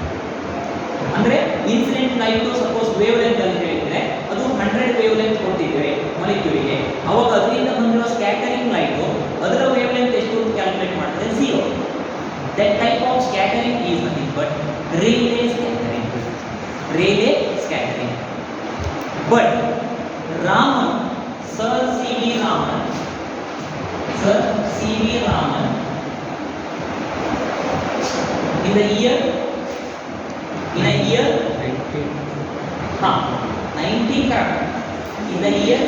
A: ಅಂದ್ರೆ incident light suppose wave length ಅಂತ ಹೇಳಿದ್ರೆ ಅದು 100 wave length ಕೊಟ್ಟಿದ್ರೆ ಮಾಲಿಕ್ಯೂಲ್ಗೆ, ಅವಾಗ ಅದರಿಂದ ಬಂದಿರೋ scattering light ಅದರ wave length ಎಷ್ಟು ಅಂತ ಕ್ಯಾಲ್ಕುಲೇಟ್ ಮಾಡಿದ್ರೆ 0. That type of scattering is nothing but Rayleigh scattering. Rayleigh scattering. But Raman, Sir C.V. Raman, in a year 19 correct. In the year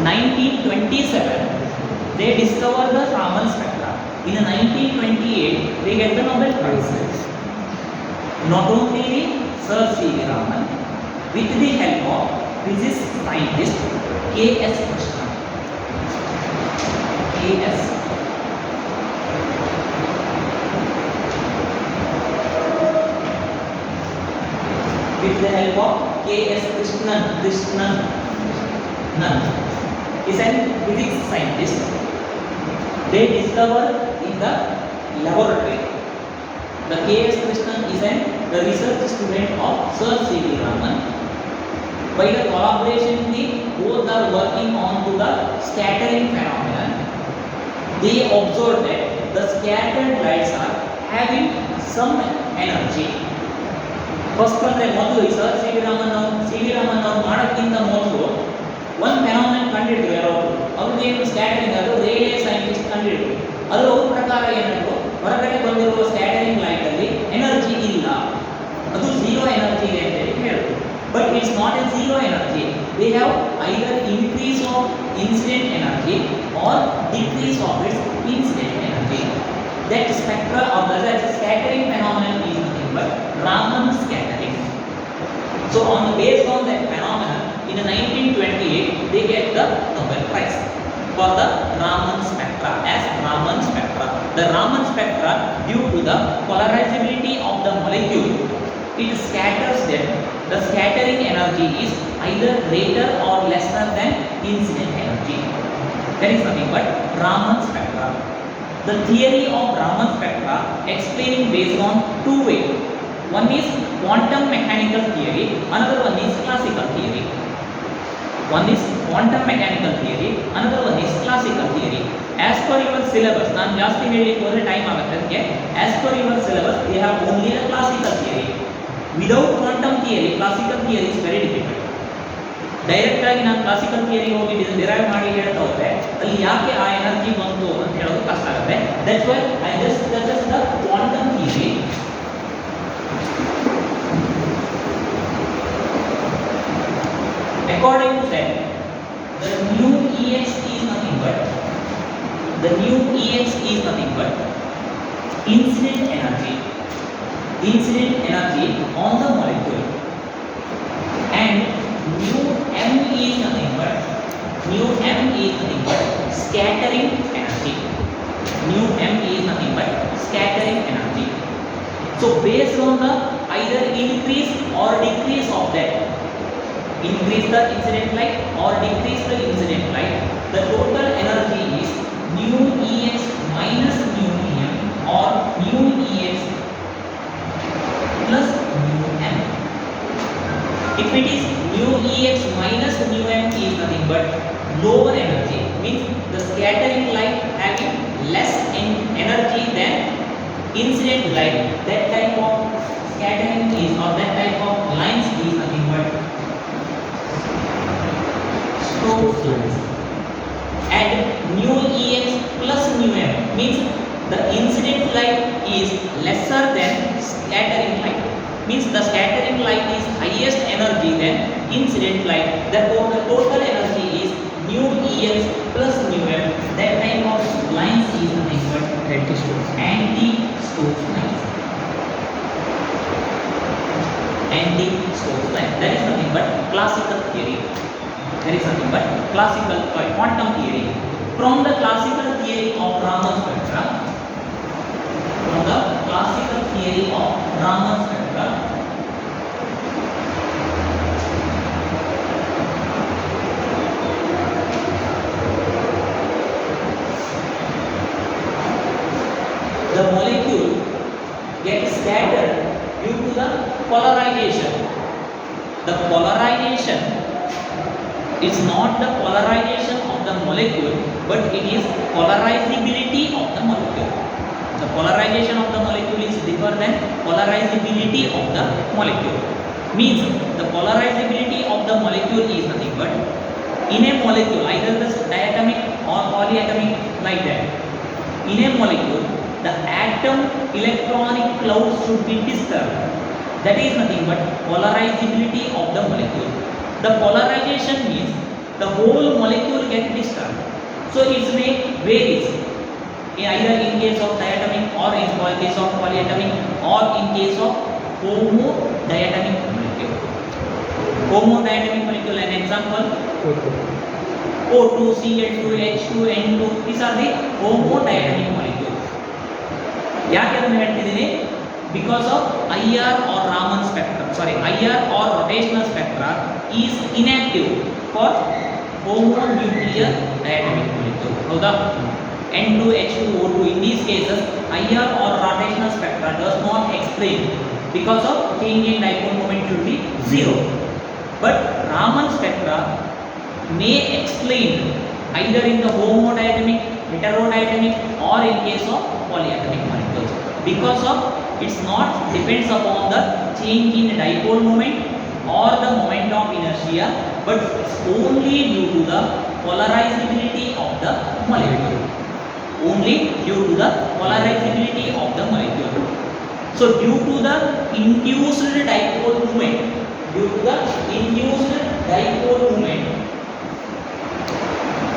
A: 1927 they discover the Raman spectra. In 1928 they get the Nobel Prize. Not only the Sir C.V. Raman, with the help of physics scientist K.S. Krishnan. K.S. With the help of K.S. Krishnan is a physics scientist. They discover in the laboratory. The K.S. Krishnan is the research student of Sir C.V. Raman. By the collaboration, both are working on to the scattering phenomenon. They observe that the scattered lights are having some energy. First ಅಂದರೆ ಮೊದಲು ಈ sir C V Raman ಅವರು ಮಾಡೋಕ್ಕಿಂತ ಮೊದಲು ಒಂದು phenomenon ಕಂಡುಹಿಡಿದ್ರು ಯಾರೋ ಅವ್ರಿಗೇನು scattering ಅದು ರೇಡಿಯೋ ಸೈಂಟಿಸ್ಟ್ ಕಂಡುಹಿಡಿದ್ರು. ಅದು ಅವ್ರ ಪ್ರಕಾರ ಏನಾದ್ರು ಹೊರಗಡೆ ಬಂದಿರುವ ಸ್ಕ್ಯಾಟರಿಂಗ್ ಲೈಟಲ್ಲಿ ಎನರ್ಜಿ ಇಲ್ಲ, ಅದು ಝೀರೋ ಎನರ್ಜಿ ಇದೆ ಅಂತೇಳಿ ಹೇಳಿದ್ರು. But it's not A zero energy. They have either increase of incident energy R decrease of it's incident energy. That spectra of the scattering phenomenon is nothing but Raman scattering. So based on that phenomenon, in 1928 they get the Nobel Prize for the Raman spectra as Raman spectra. The Raman spectra, due to the polarizability of the molecule, it scatters them. The scattering energy is either greater or lesser than incident energy. There is nothing but Raman spectra. The theory of Raman spectra explaining based on two ways. One is quantum mechanical theory, another one is classical theory. One is quantum mechanical theory, another one is classical theory. As per your syllabus, ನಾನು ಜಾಸ್ತಿ ಹೇಳಲಿಕ್ಕೆ ಹೋದರೆ time ಆಗುತ್ತೆ ಅದಕ್ಕೆ. As per your syllabus, they have only the classical theory. Without quantum theory, classical theory is very difficult. Direct ಆಗಿ ನಾನು classical theory ಹೋಗಿ derive ಮಾಡಿ ಹೇಳ್ತಾ ಹೋದ್ರೆ ಅಲ್ಲಿ ಯಾಕೆ ಆ ಎನರ್ಜಿ ಬಂತು ಅಂತ ಹೇಳೋದು ಕಷ್ಟ ಆಗುತ್ತೆ. That's why I just suggest the quantum theory. According to them, the new Ex is nothing but incident energy on the molecule, and mu m is nothing but scattering energy. So based on the either increase or decrease of that, increase the incident light or decrease the incident light, the total energy is mu Ex minus mu em or mu Ex plus mu m. If it is mu Ex minus mu m is nothing but lower energy, means the scattering light having less energy than incident light, that type of scattering is or that type of lines is nothing but Stokes lines. And mu Ex plus mu m means the incident light is lesser than scattering light, means the scattering light is highest energy than incident light, therefore the total energy is mu Ex plus mu m. That type of lines is nothing but anti-Stokes lines. That is nothing but classical theory. Quantum theory. From the classical theory of Raman spectra, from the classical theory of Raman spectra. The molecule gets scattered due to the polarization. The polarization is not the polarization of the molecule, but it is polarizability of the molecule. The polarization of the molecule is different than polarizability of the molecule. Means the polarizability of the molecule is nothing but in a molecule, either the diatomic or polyatomic, like that. In a molecule, the atom electronic cloud should be disturbed. That is nothing but polarizability of the molecule. The polarization means the whole molecule gets disturbed. So its may varies. Either in case of diatomic or in case of polyatomic or in case of homodiatomic molecule. Homodiatomic molecule, an example, O2, Cl2, H2, N2, these are the homodiatomic molecule. ಯಾಕೆ ಅದನ್ನು ಹೇಳ್ತಿದ್ದೀನಿ? Because of IR or Raman spectrum, sorry, IR or rotational spectra is inactive for homonuclear diatomic molecule. ಹೌದಾ? N2, H2, O2, in these cases IR or rotational spectra does not explain because of change in dipole moment should be zero. But Raman spectra may explain either in the homodiatomic, heterodiatomic or in case of polyatomic molecules, because of it's not depends upon the change in dipole moment or the moment of inertia, but it's only due to the polarizability of the molecule. Only due to the polarizability of the molecule. So due to the induced dipole moment, due to the induced dipole moment,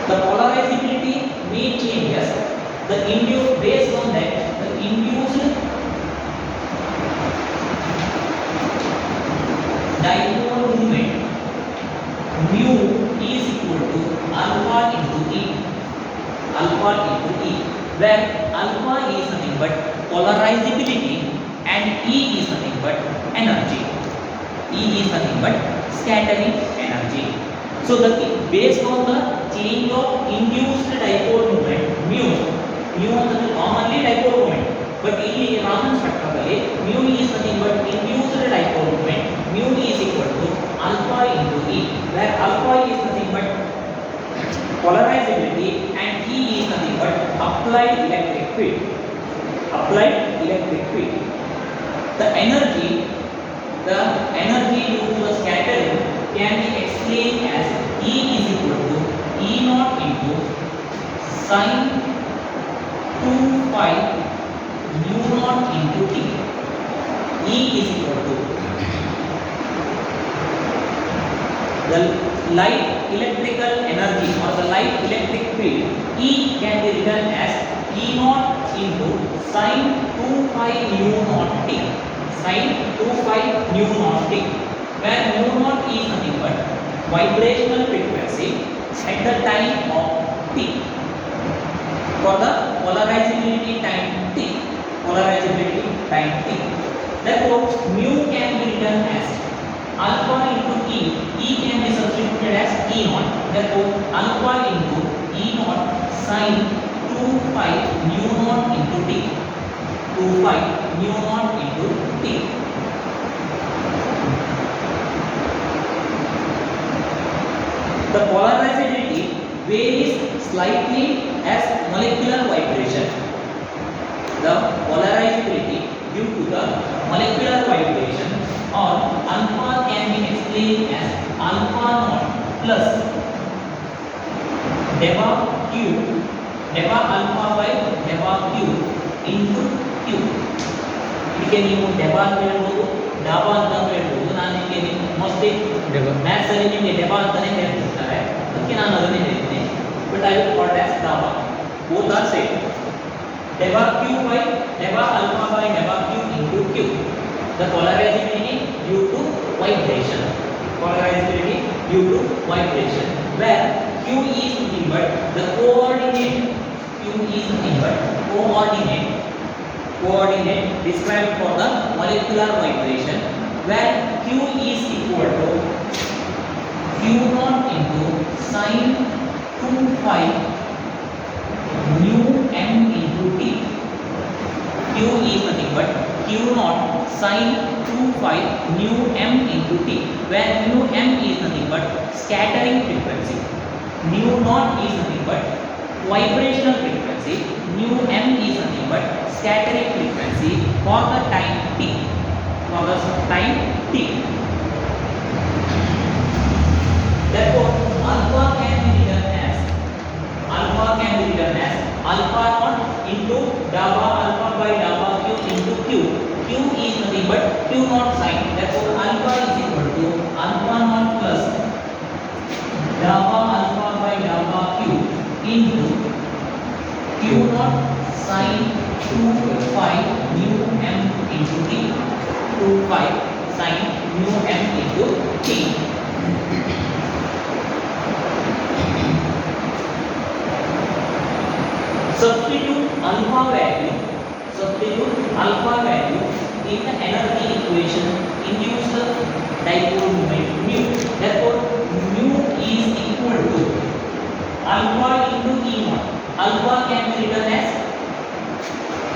A: the polarizability may changes. The induced, based on that, the induced dipole moment mu is equal to alpha into E. Alpha into E, where alpha is nothing but polarizability and E is nothing but energy. E is nothing but scattering energy. So the based on the change of induced dipole moment mu ಅಂದರೆ commonly dipole moment, but ಇಲ್ಲಿ Raman spectrದಲ್ಲಿ mu is nothing but induced dipole moment. Mu is equal to alpha into E, where alpha is nothing but polarizability and E is nothing but applied electric field. Applied electric field. The energy due to the scattering can be explained as E is equal to E naught into sin 2 pi mu naught into T. E is equal to the light electrical energy or the light electric field. E can be written as E naught into sin 2 pi mu naught T. Sin 2 pi mu naught T, where mu naught is nothing but vibrational frequency at the time of T. For the polarizability time T. Polarizability time T. Therefore, mu can be written as alpha into E. E can be substituted as E naught. Therefore, alpha into E naught sin 2 pi mu naught into T. 2 pi mu naught into T. The polarizability varies slightly as molecular vibration. The polarizability due to the molecular vibration or alpha can be explained as alpha naught plus delta Q, delta alpha by delta Q into Q. ಇದಕ್ಕೆ ನೀವು ಡೆಬಾ ಅಂತ ಹೇಳ್ಬೋದು, ಡಾಬಾ ಅಂತ ಹೇಳ್ಬೋದು. ನಾನು ನಿಮಗೆ mostly maths ಅಲ್ಲಿ ನಿಮಗೆ ಡೆಬಾ ಅಂತಾನೆ ಹೇಳ್ತಿರ್ತಾರೆ, ಅದಕ್ಕೆ ನಾನು ಅದನ್ನೇ ಹೇಳ್ತೀನಿ. But I will call as ಡಾಬಾ. Both are same. ಡೆಬಾ Q by ಡೆಬಾ alpha by ಡೆಬಾ Q into Q. The polarizability due to vibration. Polarizability due to vibration. Where Q is nothing but the coordinate. Q is nothing but coordinate coordinate described for the molecular vibration, where q is equal to q naught into sin 2 phi mu m into t. Q is nothing but q naught sin 2 phi mu m into t, where mu m is nothing but scattering frequency, mu naught is nothing but vibrational frequency, mu m is nothing but scattering frequency for the time t, for the time t. Therefore alpha can be written as alpha naught into gamma alpha by gamma q into q. Q is nothing but q naught sin. Therefore alpha is equal to alpha naught plus gamma alpha by gamma q into q naught sin 2 phi mu m into t. 2 phi sin mu m into t. Substitute alpha value in the energy equation induce the dipole moment mu. Therefore mu is equal to alpha into e naught. Alpha can be written as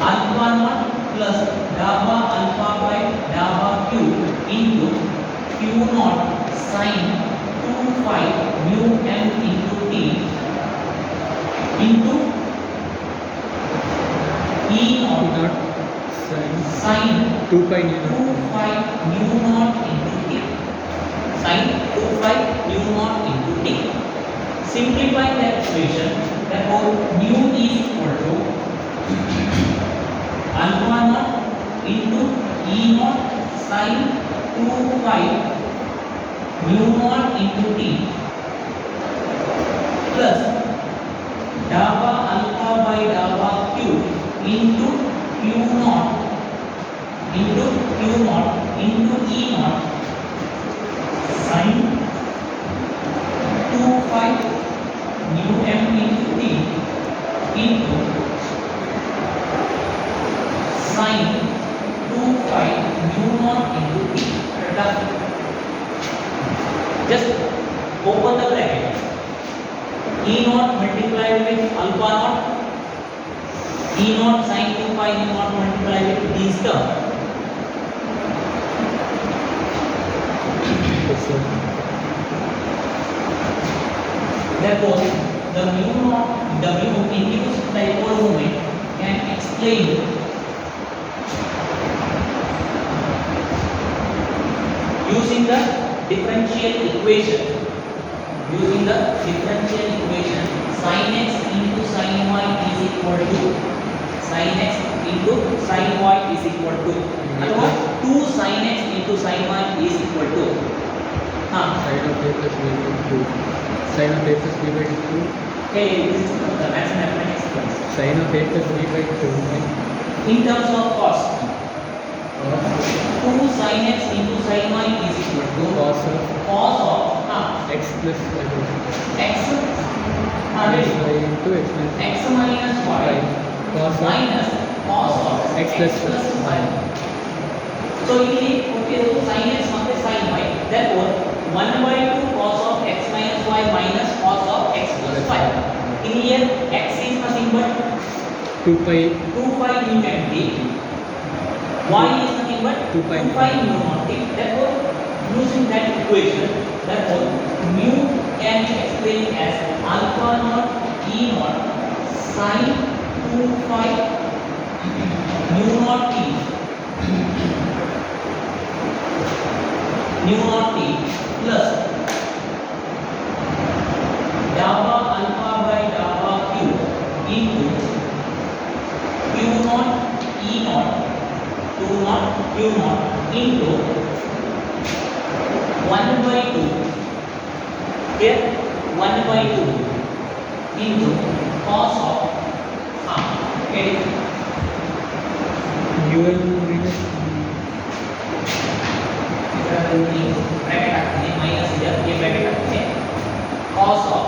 A: alpha naught plus gamma alpha by gamma q into q naught sin 2 phi mu m into t into E naught sin
B: 2 pi mu
A: 2 phi mu naught into t. Sin 2 phi mu naught into t. Simplify that equation. Therefore mu is equal to alpha naught into E naught sin 2 phi mu naught into t plus gamma alpha by gamma q into q naught into e naught sin 2 phi mu m into t into sin 2 phi mu naught into t. Just open the bracket. E naught multiplied with alpha naught, E naught sin 2 pi mu naught multiplied with these terms. Therefore, the mu induced dipole moment can explain using the differential equation. Sin x into sin y is equal to sin x into sin y is equal to अथवा 2 sin x into sin y is equal to
B: sin of a plus b by 2 sin of a plus b by 2
A: hey, this is the maths and mathematics class.
B: sin of a plus b by 2
A: In terms of cos,
B: cos
A: 2 sin x into sin y is equal to
B: cos of
A: x
B: plus y
A: x
B: into x plus
A: x minus y
B: cos of
A: minus cos of
B: x plus
A: y. So ಇಲ್ಲಿ ಕೊಟ್ಟಿರೋದು sin x ಮತ್ತೆ sin y. Therefore 1/2 cos of x minus y minus cos of x plus y. In here x is nothing but
B: 2 pi
A: 2 pi mu m t. Y is nothing but
B: 2 pi
A: mu naught t. Therefore using that equation, therefore mu can be explained as alpha naught e naught sin 2 phi mu naught t plus gamma alpha by gamma q into q naught e naught 2 naught q naught into 1/2 here 1/2 into cos of
B: u n minus
A: bracket आते हैं minus इधर ये bracket आते हैं cos of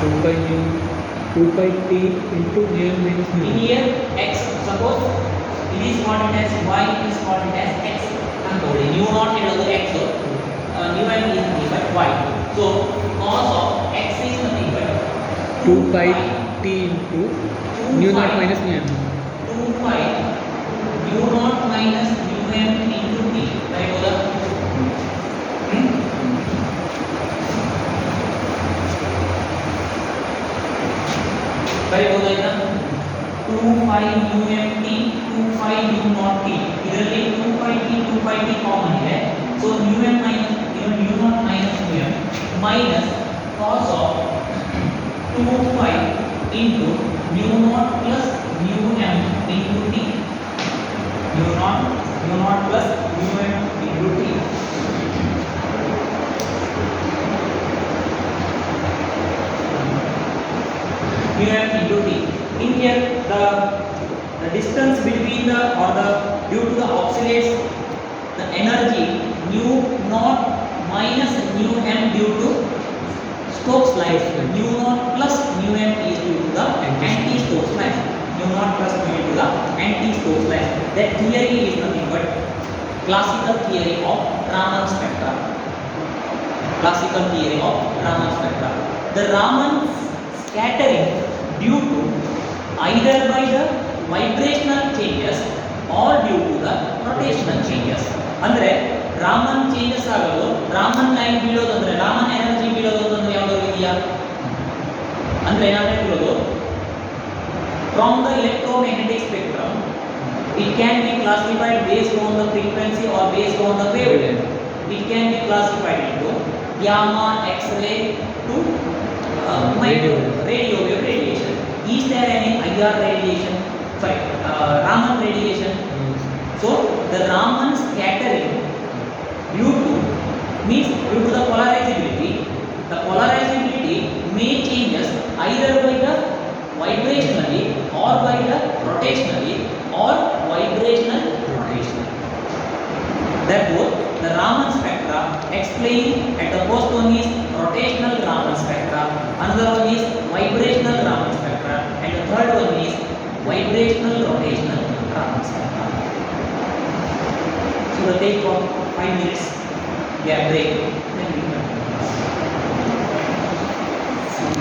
B: 2 pi mu 2 pi t into mu n minus mu.
A: In here x, suppose it is called as y, it is called as x ಅನ್ಕೊಳ್ಳಿ. mu naught ಹೇಳೋದು x, mu n is nothing but y. So cos of x is nothing but
B: 2 pi t into mu naught minus mu n.
A: 2 pi mu naught minus mu n into t. ಬರೀಬೋದಾ? ಬರೀಬೋದಾ ಇದನ್ನ? 2 pi mu n t 2 pi mu naught t. ಇದರಲ್ಲಿ 2 pi t common ಇದೆ. So mu n minus mu naught minus mu n minus cos of 2 pi into mu naught plus mu m into t. mu naught plus mu m into t. mu m into t. In here the distance between the or the due to the oscillates, the energy mu naught minus mu m due to Stokes laws. Mu naught plus mu m is due to the anti-Stokes laws. Mu naught plus mu into the anti-Stokes laws. That theory is nothing but classical theory of Raman spectra. Classical theory of Raman spectra. The Raman scattering due to either by the vibrational changes or due to the rotational changes. ಅಂದ್ರೆ Raman changes ಆಗೋದು, Raman line ಬೀಳೋದು, ಅಂದ್ರೆ Raman energy ಬೀಳೋದು ಅಂದ್ರೆ ಯಾವ್ದಾದ್ರು ಇದೆಯಾ? ಅಂದ್ರೆ ಏನಾದ್ರೆ ಬೀಳೋದು from the electromagnetic spectrum it can be classified based on the frequency or based on the wavelength. It can be classified into gamma, x-ray to radio wave radiation. Is there any IR radiation? Sorry, Raman radiation. So the Raman scattering due to means due to the polarizability. The polarizability may changes either by the vibrationally or by the rotationally or vibrational rotational. Therefore, the Raman spectra explained at the first one is rotational Raman spectra, another one is vibrational Raman spectra, and the third one is vibrational rotational Raman spectra. So we'll take for 5 minutes. We are break.